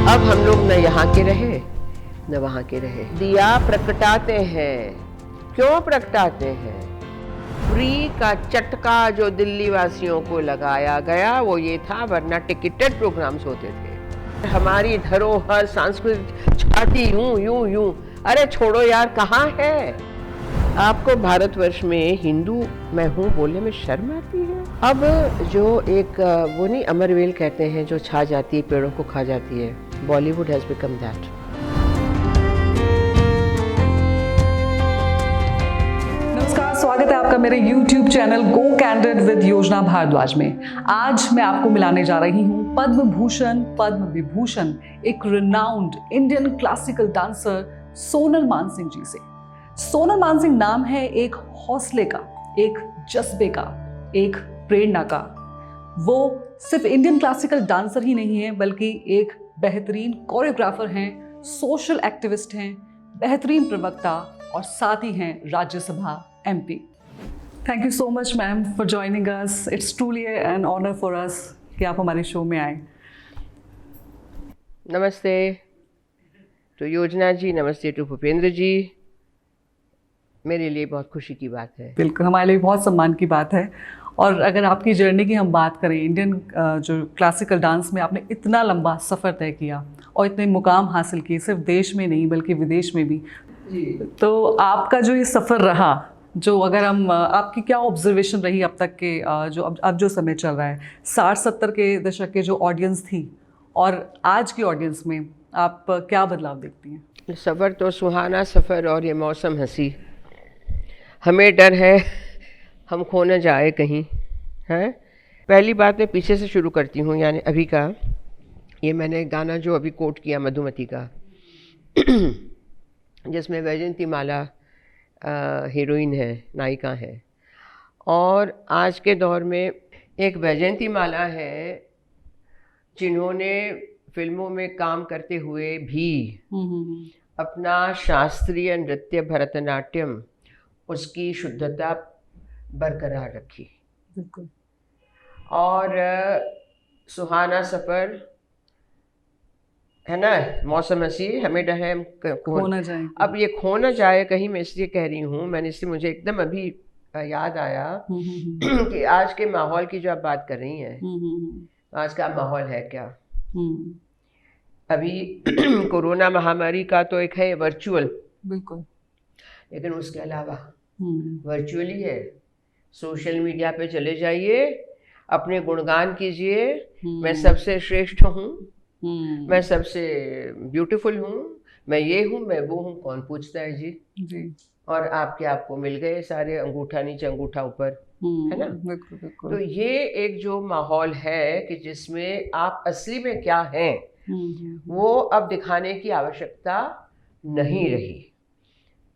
अब हम लोग न यहाँ के रहे न वहाँ के रहे। दिया प्रकटाते हैं, क्यों प्रकटाते हैं? फ्री का चटका जो दिल्ली वासियों को लगाया गया वो ये था, वरना टिकटेड प्रोग्राम्स होते थे। हमारी धरोहर सांस्कृतिक छाती यूं यूं यूं, अरे छोड़ो यार, कहाँ है? आपको भारतवर्ष में हिंदू मैं हूँ बोलने में शर्म आती है? अब जो एक वो नहीं, अमरवेल कहते हैं, जो छा जाती है पेड़ों को खा जाती है, बॉलीवुड हैज बिकम दैट। नमस्कार, स्वागत है आपका मेरे YouTube channel go candid with योजना भारद्वाज में। आज मैं आपको मिलाने जा रही हूँ पद्म भूषण पद्म विभूषण एक renowned Indian classical dancer Sonal Mansingh ji से। सोनल मानसिंह नाम है एक हौसले का, एक जज्बे का, एक प्रेरणा का। वो सिर्फ इंडियन क्लासिकल डांसर ही नहीं है, बल्कि एक बेहतरीन कोरियोग्राफर हैं, सोशल एक्टिविस्ट हैं, बेहतरीन प्रवक्ता और साथ ही हैं Rajya Sabha MP। Thank you so much ma'am for joining us. It's truly an honour for us कि आप हमारे शो में आए। नमस्ते टू योजना जी, नमस्ते टू भूपेंद्र जी। मेरे लिए बहुत खुशी की बात है। बिल्कुल, हमारे लिए बहुत सम्मान की बात है। और अगर आपकी जर्नी की हम बात करें, इंडियन जो क्लासिकल डांस में आपने इतना लंबा सफ़र तय किया और इतने मुकाम हासिल किए, सिर्फ देश में नहीं बल्कि विदेश में भी जी। तो आपका जो ये सफ़र रहा, जो अगर हम आपकी क्या ऑब्जर्वेशन रही अब तक के जो अब जो समय चल रहा है, 60-70 के दशक के जो ऑडियंस थी और आज की ऑडियंस में आप क्या बदलाव देखती हैं? सफ़र तो सुहाना सफ़र और ये मौसम हंसी। हमें डर है हम खो न जाए कहीं, हैं? पहली बात मैं पीछे से शुरू करती हूँ, यानी अभी का ये मैंने गाना जो अभी कोट किया मधुमती का जिसमें वैजयंती माला हीरोइन है, नायिका है, और आज के दौर में एक वैजयंती माला है जिन्होंने फिल्मों में काम करते हुए भी अपना शास्त्रीय नृत्य भरतनाट्यम, उसकी शुद्धता बरकरार रखी। बिल्कुल। और सुहाना सफ़र है ना, मौसम हंसी, हमें डर है हम खो ना जाए। अब ये खो ना जाए कहीं, मैं इसलिए कह रही हूँ, मैंने इसलिए मुझे एकदम अभी याद आया कि आज के माहौल की जो आप बात कर रही हैं, आज का माहौल है क्या? अभी कोरोना महामारी का तो एक है वर्चुअल, बिल्कुल, लेकिन उसके अलावा वर्चुअली है। सोशल मीडिया पे चले जाइए, अपने गुणगान कीजिए, मैं सबसे श्रेष्ठ हूँ, मैं सबसे ब्यूटीफुल हूँ, मैं ये हूँ, मैं वो हूँ, कौन पूछता है जी? और आपको मिल गए सारे, अंगूठा नीचे अंगूठा ऊपर, है ना? बिल्कुल बिल्कुल। तो ये एक जो माहौल है कि जिसमें आप असली में क्या हैं वो अब दिखाने की आवश्यकता नहीं रही।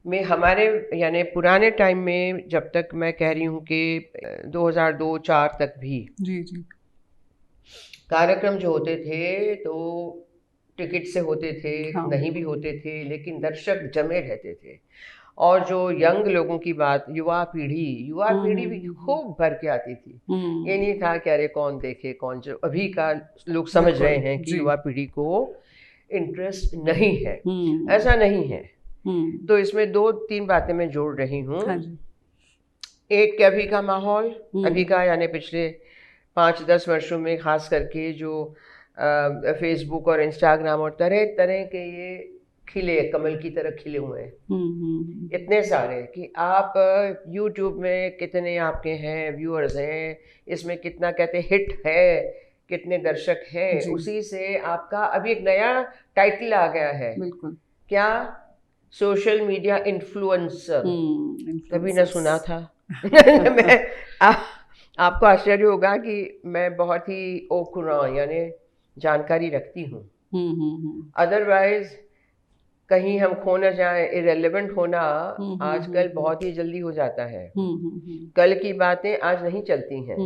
में हमारे यानी पुराने टाइम में, जब तक मैं कह रही हूँ कि 2002-04 तक भी जी कार्यक्रम जो होते थे तो टिकट से होते थे, हाँ। नहीं भी होते थे, लेकिन दर्शक जमे रहते थे। और जो यंग लोगों की बात, युवा पीढ़ी भी खूब भर के आती थी। ये नहीं था कि अरे कौन देखे कौन, जो अभी का लोग समझ रहे हैं कि युवा पीढ़ी को इंटरेस्ट नहीं है, ऐसा नहीं है। तो इसमें 2-3 बातें मैं जोड़ रही हूँ। हाँ। एक के अभी का माहौल, अभी का यानी पिछले 5-10 वर्षों में खास करके जो फेसबुक और इंस्टाग्राम और तरह तरह के ये खिले, कमल की तरह खिले हुए हैं, इतने सारे कि आप यूट्यूब में कितने आपके हैं व्यूअर्स हैं, इसमें कितना कहते हिट है, कितने दर्शक हैं, उसी से आपका अभी एक नया टाइटल आ गया है। बिल्कुल। क्या? Social media influencer. कभी ना सुना था मैं आपको आश्चर्य होगा कि मैं बहुत ही ओकुरा यानी जानकारी रखती हूँ, अदरवाइज कहीं हम खो न जाए, इरेलेवेंट होना आजकल बहुत ही जल्दी हो जाता है। कल की बातें आज नहीं चलती हैं,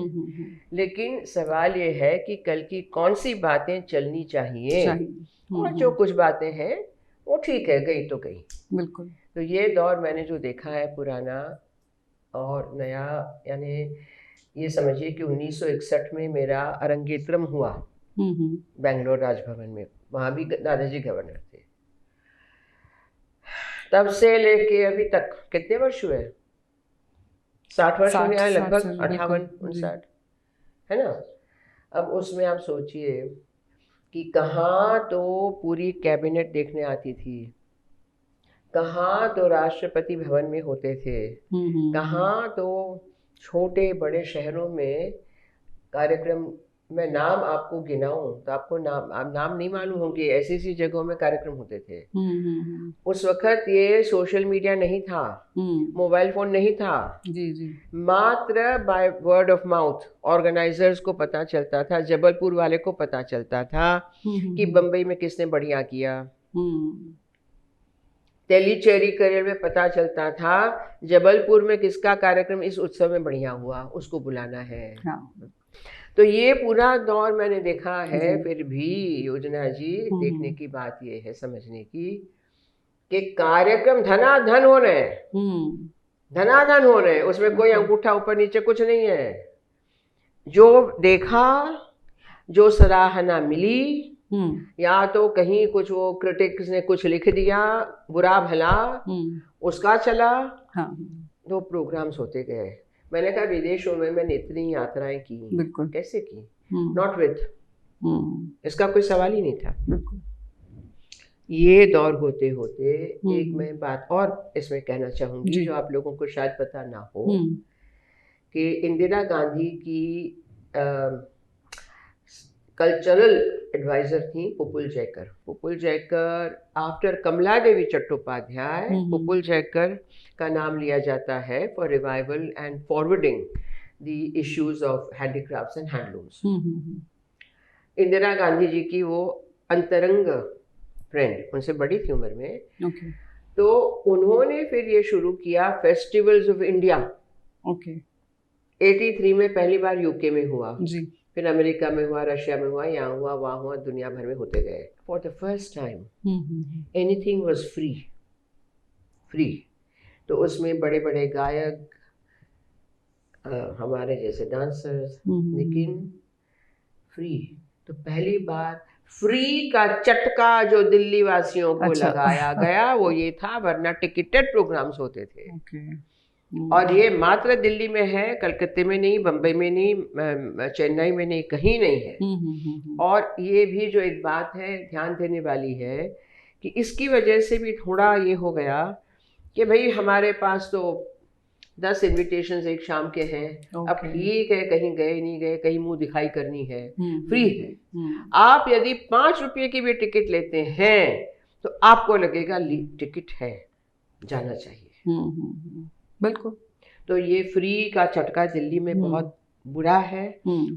लेकिन सवाल ये है कि कल की कौन सी बातें चलनी चाहिए, और जो कुछ बातें हैं वो ठीक है, गई तो गई। बिल्कुल। तो ये दौर मैंने जो देखा है पुराना और नया, यानी ये समझिए कि 1961 में मेरा अरंगेत्रम हुआ बेंगलोर राजभवन में, वहाँ भी दादाजी गवर्नर थे। तब से लेके अभी तक कितने वर्ष हुए? 60 वर्ष होने आए लगभग, 58 59, है ना। अब उसमें आप सोचिए कि कहाँ तो पूरी कैबिनेट देखने आती थी, कहाँ तो राष्ट्रपति भवन में होते थे, कहाँ तो छोटे बड़े शहरों में कार्यक्रम। मैं नाम आपको गिनाऊं तो आपको नाम नहीं मालूम होंगे, ऐसी ऐसी जगहों में कार्यक्रम होते थे। उस वक्त ये सोशल मीडिया नहीं था, मोबाइल फोन नहीं था, जी। मात्र by word of mouth organisers को पता चलता था, जबलपुर वाले को पता चलता था कि बम्बई में किसने बढ़िया किया, तेलीचेरी करेल में पता चलता था जबलपुर में किसका कार्यक्रम इस उत्सव में बढ़िया हुआ, उसको बुलाना है। तो ये पूरा दौर मैंने देखा है। फिर भी योजना जी, देखने की बात ये है, समझने की, कि कार्यक्रम धनाधन हो रहे हैं, धनाधन हो रहे हैं, उसमें कोई अंगूठा ऊपर नीचे कुछ नहीं है। जो देखा, जो सराहना मिली, या तो कहीं कुछ वो क्रिटिक्स ने कुछ लिख दिया बुरा भला, उसका चला, तो प्रोग्राम्स होते गए। मैंने कहा विदेशों में मैंने इतनी यात्राएं की, कैसे की? नॉट विद, इसका कोई सवाल ही नहीं था। ये दौर होते होते एक मैं बात और इसमें कहना चाहूंगी जो आप लोगों को शायद पता ना हो, कि इंदिरा गांधी की कल्चरल एडवाइजर थी पुपुल जयकर। पुपुल जयकर आफ्टर कमला देवी चट्टोपाध्याय, पुपुल जयकर का नाम लिया जाता है for revival and forwarding the issues of handicrafts and handlooms. Indira Gandhi ji की वो अंतरंग फ्रेंड, उनसे बड़ी थी उम्र में। तो उन्होंने फिर ये शुरू किया फेस्टिवल्स ऑफ इंडिया। 83 में पहली बार यूके में हुआ, फिर अमेरिका में हुआ, रशिया में हुआ, यहाँ हुआ, वहाँ हुआ, दुनिया भर में होते गए। For the first time anything was free. तो उसमें बड़े बड़े गायक, हमारे जैसे डांसर्स, लेकिन फ्री। तो पहली बार फ्री का चटका जो दिल्ली वासियों को लगाया गया वो ये था, वरना टिकटेड प्रोग्राम्स होते थे। और ये मात्र दिल्ली में है, कलकत्ते में नहीं, बम्बई में नहीं, चेन्नई में नहीं, कहीं नहीं है। और ये भी जो एक बात है ध्यान देने वाली है कि इसकी वजह से भी थोड़ा ये हो गया कि भाई हमारे पास तो 10 इनविटेशंस एक शाम के हैं, अब ठीक है, कहीं गए नहीं गए, कहीं मुंह दिखाई करनी है, फ्री है। आप यदि 5 रुपये की भी टिकट लेते हैं तो आपको लगेगा टिकट है, जाना चाहिए। बिल्कुल। तो ये फ्री का चटका दिल्ली में बहुत बुरा है।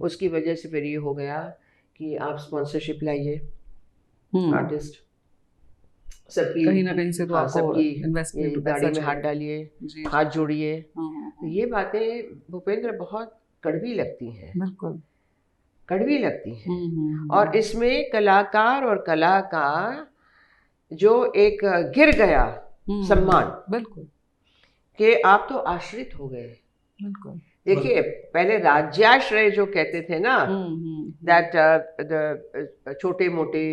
उसकी वजह से फिर ये हो गया कि आप स्पॉन्सरशिप लाइए, आर्टिस्ट सबकी कहीं ना कहीं से तो आपको इन्वेस्टमेंट गाड़ी में हाथ डालिए, हाथ जोड़िए। ये बातें भूपेंद्र बहुत कड़वी लगती हैं, बिल्कुल कड़वी लगती हैं। और इसमें कलाकार और कला का जो एक गिर गया सम्मान, बिल्कुल, कि आप तो आश्रित हो गए। बिल्कुल। देखिए पहले राज्याश्रय जो कहते थे ना, दैट छोटे मोटे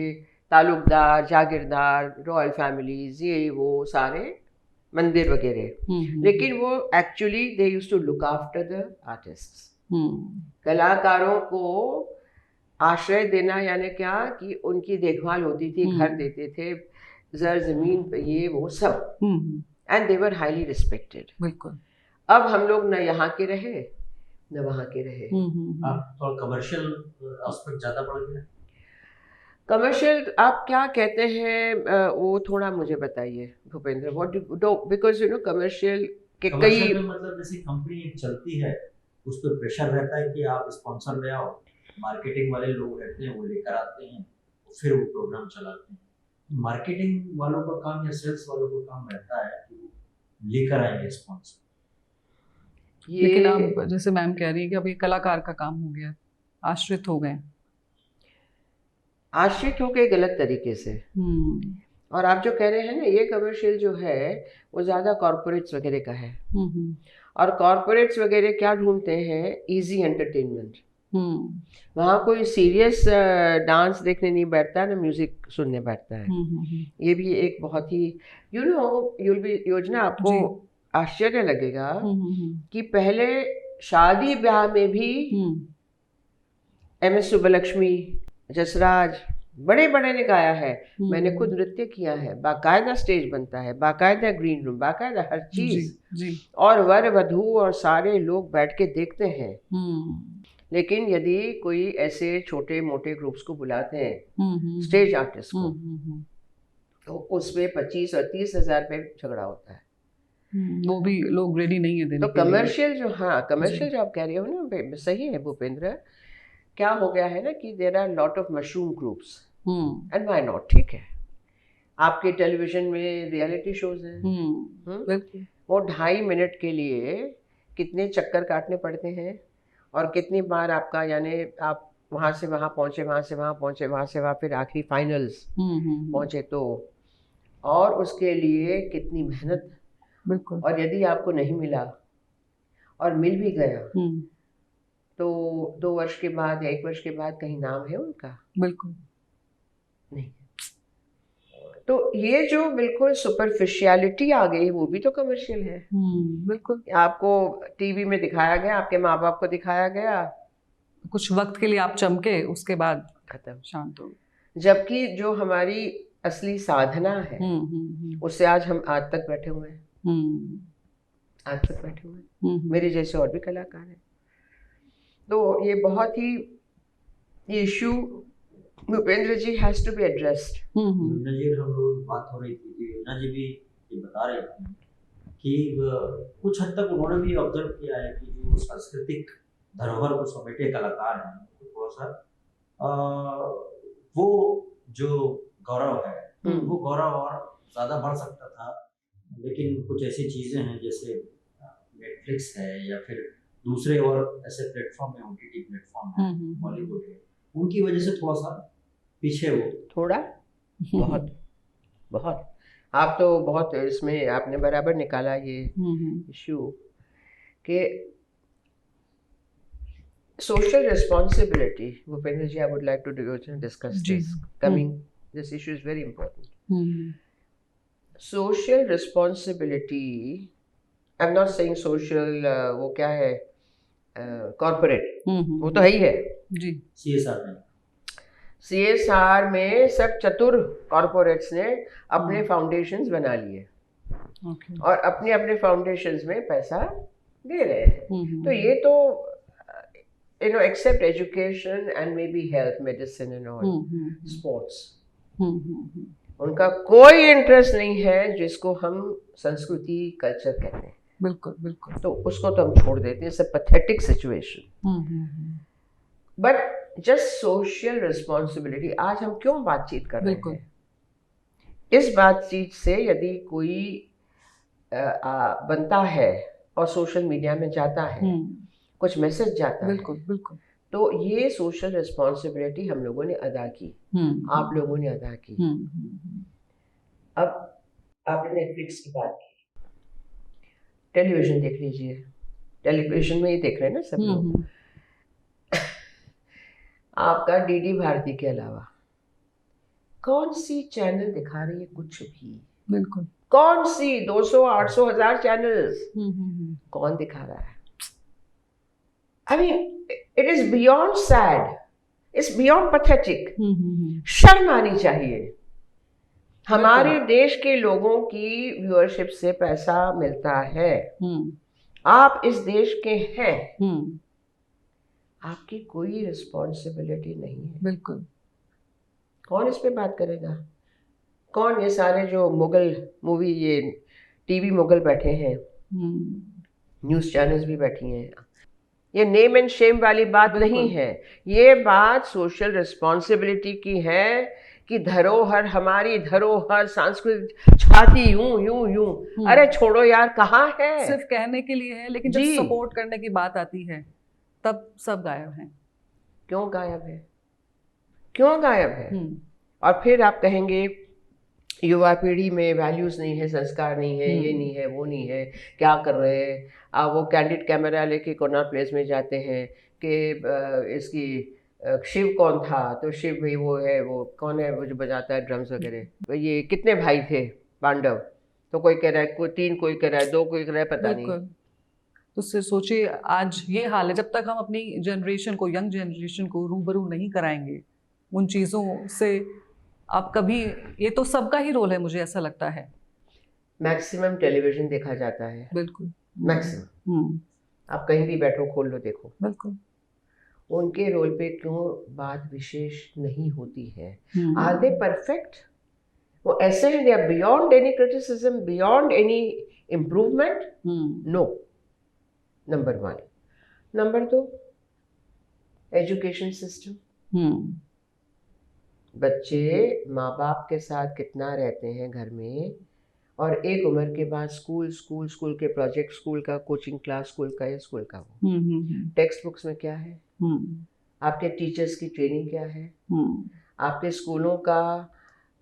तालुकदार, जागीरदार, रॉयल फैमिलीज, ये वो सारे मंदिर वगैरह, लेकिन वो actually they used to look after the artists. कलाकारों को आश्रय देना यानी क्या कि उनकी देखभाल होती थी, घर देते थे, जर जमीन, ये वो सब, and they were highly respected. बिल्कुल। अब हम लोग न यहाँ के रहे न वहाँ के रहे। थोड़ा कमर्शियल एस्पेक्ट ज़्यादा बढ़ गया। कमर्शियल आप क्या कहते हैं, वो थोड़ा मुझे बताइए Bhupendra. What do, because you know commercial के कई मतलब जैसे कंपनी एक चलती है, उस पर प्रेशर रहता है कि आप स्पॉन्सर ले आओ, मार्केटिंग वाले लोग रहते हैं वो लेकर आते हैं, फिर वो प्रोग्राम चलाते हैं। मार्केटिंग वालों का काम या सेल्स वालों का काम रहता है कि लेकर आएंगे स्पॉन्सर। लेकिन आप जैसे मैम कह रही है कि अब ये कलाकार का काम हो गया, आश्रित हो गए। आश्रित हो गए गलत तरीके से। और आप जो कह रहे हैं ना, ये कमर्शियल जो है वो ज़्यादा कॉर्पोरेट्स वगैरह का है। और कॉर्पोरेट्स वगैरह क्या ढूंढते हैं? Easy entertainment. वहाँ कोई सीरियस डांस देखने नहीं बैठता, ना म्यूजिक सुनने बैठता है। ये भी एक बहुत ही योजना आपको जी। आश्चर्य लगेगा कि पहले शादी ब्याह में भी MS सुब्बलक्ष्मी, जसराज, बड़े बड़े ने गाया है। मैंने खुद नृत्य किया है, बाकायदा स्टेज बनता है, बाकायदा ग्रीन रूम, बाकायदा हर चीज, जी। और वर वधू और सारे लोग बैठ के देखते हैं। लेकिन यदि कोई ऐसे छोटे मोटे ग्रुप्स को बुलाते हैं, स्टेज आर्टिस्ट को, तो उसमें 25 और 30 हजार पे झगड़ा होता है। वो भी लोग रेडी नहीं है देने तो के लिए। कमर्शियल जो आप कह रहे हो ना, सही है भूपेंद्र। क्या हो गया है ना कि there are lot of mushroom groups, and why not, ठीक है। आपके टेलीविजन में रियलिटी शोज हैं, बिल्कुल। वो 2.5 मिनट के लिए कितने चक्कर काटने पड़ते हैं, और कितनी बार आपका, यानी आप वहाँ से वहाँ पहुँचे, वहाँ से वहाँ पहुँचे, वहाँ से वहाँ, फिर आखिरी फाइनल्स पहुँचे, तो और उसके लिए कितनी मेहनत। बिल्कुल। और यदि आपको नहीं मिला और मिल भी गया, तो 2 वर्ष के बाद या 1 वर्ष के बाद कहीं नाम है उनका? बिल्कुल नहीं। तो ये जो बिल्कुल सुपरफिशियलिटी आ गई, वो भी तो कमर्शियल है। बिल्कुल। आपको टीवी में दिखाया गया, आपके माँ बाप को दिखाया गया, कुछ वक्त के लिए आप चमके, उसके बाद खत्म, शांत हो। जबकि जो हमारी असली साधना है, उससे आज हम आज तक बैठे हुए हैं, आज तक बैठे हुए हैं। मेरे जैसे और भी कलाकार हैं। तो ये बहुत ही issue Bhupendra ji has to be addressed. Yojana ji, हम लोग बात हो रही थी कि योजना जी भी ये बता रहे थे कि कुछ हद तक उन्होंने भी ऑब्जर्व किया है कि जो सांस्कृतिक धरोहर को समेटे कलाकार हैं, तो थोड़ा सा वो जो गौरव है, वो गौरव और ज़्यादा बढ़ सकता था। लेकिन कुछ ऐसी चीज़ें हैं जैसे नेटफ्लिक्स है या फिर दूसरे और ऐसे प्लेटफॉर्म है, OTT प्लेटफॉर्म है, बॉलीवुड है, उनकी वजह से थोड़ा सा पीछे हो, थोड़ा बहुत बहुत। आप तो बहुत इसमें आपने बराबर निकाला ये इशू कि social responsibility. Bhupendra ji, I would like to discuss this issue is very important. Social responsibility, I am not saying social, वो क्या है, कॉर्पोरेट, वो तो है ही है जी। CSR में सब चतुर कॉर्पोरेट्स ने अपने फाउंडेशंस बना लिए, और अपने अपने फाउंडेशंस में पैसा दे रहे हैं। तो ये तो except education and maybe health, medicine and all, sports, उनका कोई इंटरेस्ट नहीं है जिसको हम संस्कृति कल्चर कहते हैं। बिल्कुल बिल्कुल। तो उसको तो हम छोड़ देते हैं, सब pathetic situation. But just social responsibility, आज हम क्यों बातचीत कर रहे हैं? इस बातचीत से यदि कोई बनता है और सोशल मीडिया में जाता है, कुछ मैसेज जाता बिल्कुल, है, बिल्कुल। तो ये सोशल रिस्पॉन्सिबिलिटी हम लोगों ने अदा की, आप लोगों ने अदा की। अब आपने नेटफ्लिक्स की बात की, टेलीविजन देख लीजिए, टेलीविजन में ही देख रहे हैं ना सब लोग। आपका DD भारती के अलावा कौन सी चैनल दिखा रही है कुछ भी? बिल्कुल। कौन सी 200, 800, 1000 चैनल्स कौन दिखा रहा है? I mean, it is beyond sad, it's beyond pathetic. शर्म आनी चाहिए। हमारे देश के लोगों की व्यूअरशिप से पैसा मिलता है, आप इस देश के हैं, आपकी कोई रिस्पॉन्सिबिलिटी नहीं है। बिल्कुल। कौन इस पे बात करेगा? कौन ये सारे जो मुगल मूवी, ये टीवी मुगल बैठे हैं, न्यूज़ चैनल्स भी बैठी हैं, ये नेम एंड शेम वाली बात नहीं है, ये बात सोशल रिस्पॉन्सिबिलिटी की है कि धरोहर, हमारी धरोहर, सांस्कृतिक छाती यूं यूं यूं। अरे छोड़ो यार, कहाँ है? सिर्फ कहने के लिए है, लेकिन जब सपोर्ट करने की बात आती है तब सब गायब हैं। क्यों गायब है? क्यों गायब है? और फिर आप कहेंगे युवा पीढ़ी में वैल्यूज नहीं है, संस्कार नहीं है, ये नहीं है, वो नहीं है, क्या कर रहे हैं? वो कैंडिड कैमरा लेके कॉर्नर प्लेस में जाते हैं, कि इसकी शिव कौन था, तो शिव भाई वो है, वो कौन है वो जो बजाता है ड्रम्स वगैरह। ये कितने भाई थे पांडव, तो कोई कह रहा है कोई 3, कोई कह रहा है 2, कोई कह रहा है पता नहीं। बिल्कुल। तो फिर सोचिए आज ये हाल है, जब तक हम अपनी जनरेशन को, यंग जनरेशन को रूबरू नहीं कराएंगे उन चीज़ों से, आप कभी, ये तो सबका ही रोल है मुझे ऐसा लगता है। मैक्सिमम टेलीविजन देखा जाता है, बिल्कुल। मैक्सिमम। आप कहीं भी बैठो, खोल लो, देखो। बिल्कुल। उनके रोल पे क्यों बात विशेष नहीं होती है? Are they perfect? वो ऐसे हैं, they are beyond any criticism, beyond any improvement? No. Number 1। Number 2, education system. बच्चे माँ बाप के साथ कितना रहते हैं घर में, और एक उम्र के बाद स्कूल के प्रोजेक्ट, स्कूल का कोचिंग क्लास, स्कूल का या स्कूल का वो टेक्स्ट बुक्स में क्या है, आपके टीचर्स की ट्रेनिंग क्या है, आपके स्कूलों का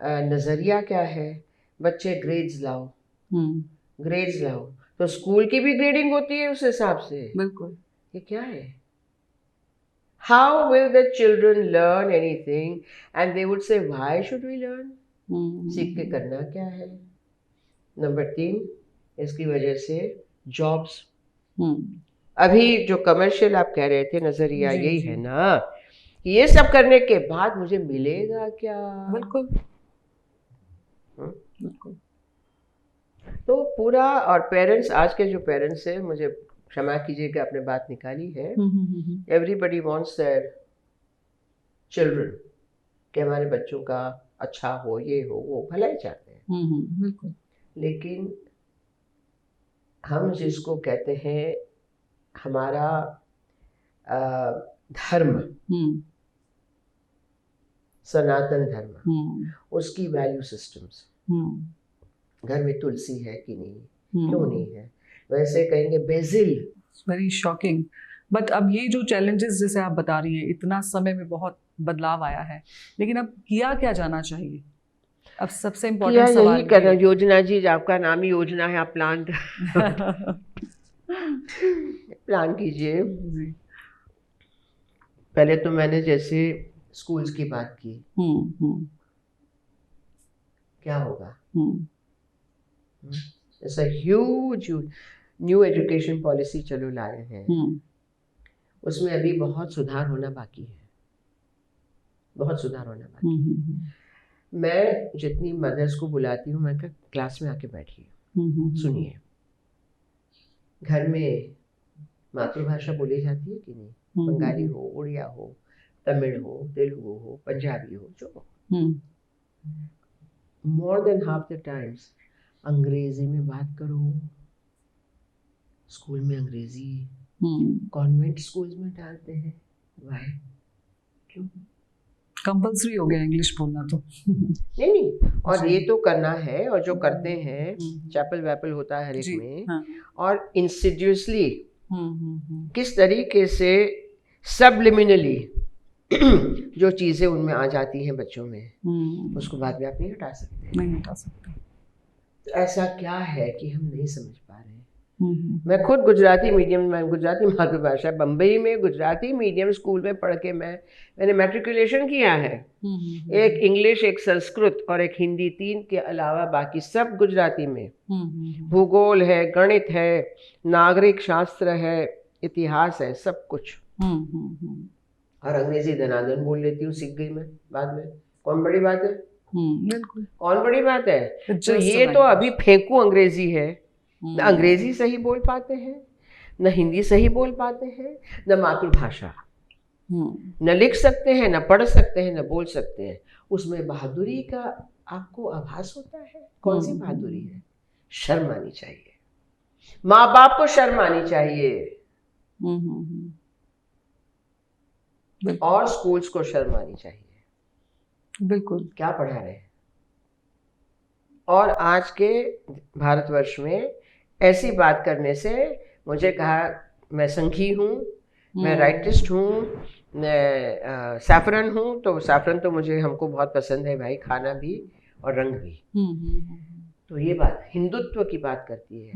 नज़रिया क्या है। बच्चे ग्रेड्स लाओ, ग्रेड्स लाओ, तो स्कूल की भी ग्रेडिंग होती है उस हिसाब से। बिल्कुल। ये क्या है? How will the children learn anything? And they would say, why should we learn? सीख के करना क्या है? नंबर 3, इसकी वजह से जॉब्स। अभी जो कमर्शियल आप कह रहे थे, नजरिया यही है ना, ये सब करने के बाद मुझे मिलेगा क्या? बिल्कुल। बिल्कुल। तो पूरा, और पेरेंट्स, आज के जो पेरेंट्स हैं, मुझे क्षमा कीजिएगा आपने बात निकाली है, एवरीबडी वांट्स देयर चिल्ड्रन कि हमारे बच्चों का अच्छा हो, ये हो, वो भला ही चाहते हैं। बिल्कुल। लेकिन हम जिसको कहते हैं हमारा धर्म, सनातन धर्म, उसकी वैल्यू सिस्टम्स, घर में तुलसी है कि नहीं, क्यों नहीं है, वैसे कहेंगे बेजिल। Very shocking. बट अब ये जो चैलेंजेस जैसे आप बता रही हैं, इतना समय में बहुत बदलाव आया है, लेकिन अब किया क्या जाना चाहिए? अब सबसे इम्पोर्टेंट सवाल यही करना। योजना जी, आपका नाम ही योजना है, आप प्लान प्लान कीजिए। पहले तो मैंने जैसे स्कूल्स की बात की, क्या होगा? ऐसा ह्यूज न्यू एजुकेशन पॉलिसी चलो लाए हैं, उसमें अभी बहुत सुधार होना बाकी है, बहुत सुधार होना बाकी है। मैं जितनी मदर्स को बुलाती हूँ, मैं कहा क्लास में आके बैठिए, सुनिए, घर में मातृभाषा बोली जाती है कि नहीं? बंगाली हो, उड़िया हो, तमिल हो, तेलुगु हो, पंजाबी हो, जो हो, more than half the times अंग्रेजी में बात करो। स्कूल में अंग्रेजी कॉन्वेंट स्कूल्स में डालते हैं, वाई? क्यों? कंपल्सरी हो गया इंग्लिश बोलना तो। नहीं, और ये तो करना है, और जो करते हैं, चैपल वैपल होता है हर एक में, और इंसिडियसली किस तरीके से सबलिमिनली जो चीज़ें उनमें आ जाती हैं बच्चों में, उसको बाद में आप नहीं हटा सकते। नहीं हटा सकते। तो ऐसा क्या है कि हम नहीं समझ पा रहे हैं? मैं खुद गुजराती मीडियम में, गुजराती मातृभाषा, बम्बई में गुजराती मीडियम स्कूल में पढ़ के मैंने मैट्रिकुलेशन किया है। एक इंग्लिश, एक संस्कृत और एक हिंदी, 3 के अलावा बाकी सब गुजराती में। भूगोल है, गणित है, नागरिक शास्त्र है, इतिहास है, सब कुछ। और अंग्रेजी धनाधन बोल लेती हूँ, सीख गई मैं बाद में। कौन बड़ी बात है? कौन बड़ी बात है? तो ये तो अभी फेंकू अंग्रेजी है, न अंग्रेजी सही बोल पाते हैं, न हिंदी सही बोल पाते हैं, न मातृभाषा, न लिख सकते हैं, न पढ़ सकते हैं, न बोल सकते हैं। उसमें बहादुरी का आपको आभास होता है? कौन सी बहादुरी है? शर्म आनी चाहिए, माँ बाप को शर्म आनी चाहिए, और स्कूल्स को शर्म आनी चाहिए। बिल्कुल। क्या पढ़ा रहे हैं? और आज के भारतवर्ष में ऐसी बात करने से, मुझे कहा मैं संघी हूँ, मैं राइटिस्ट हूँ, मैं सैफरन हूँ, तो सैफरन तो मुझे, हमको बहुत पसंद है भाई, खाना भी और रंग भी। तो ये बात हिंदुत्व की बात करती है।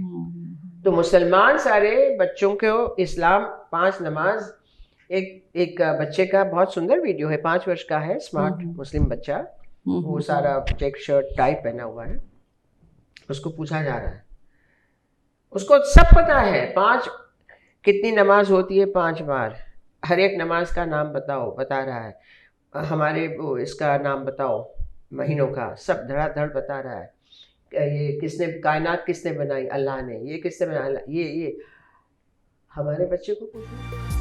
तो मुसलमान सारे बच्चों को इस्लाम 5 नमाज एक बच्चे का बहुत सुंदर वीडियो है, 5 वर्ष का है, स्मार्ट मुस्लिम बच्चा, वो सारा चेक शर्ट टाई पहना हुआ है। उसको पूछा जा रहा है, उसको सब पता है, 5 कितनी नमाज होती है, 5 बार, हर एक नमाज का नाम बताओ, बता रहा है। हमारे वो इसका नाम बताओ, महीनों का सब धड़ाधड़ बता रहा है। ये किसने, कायनात किसने बनाई, अल्लाह ने, ये किसने बनाया, ये हमारे बच्चे को पूछो।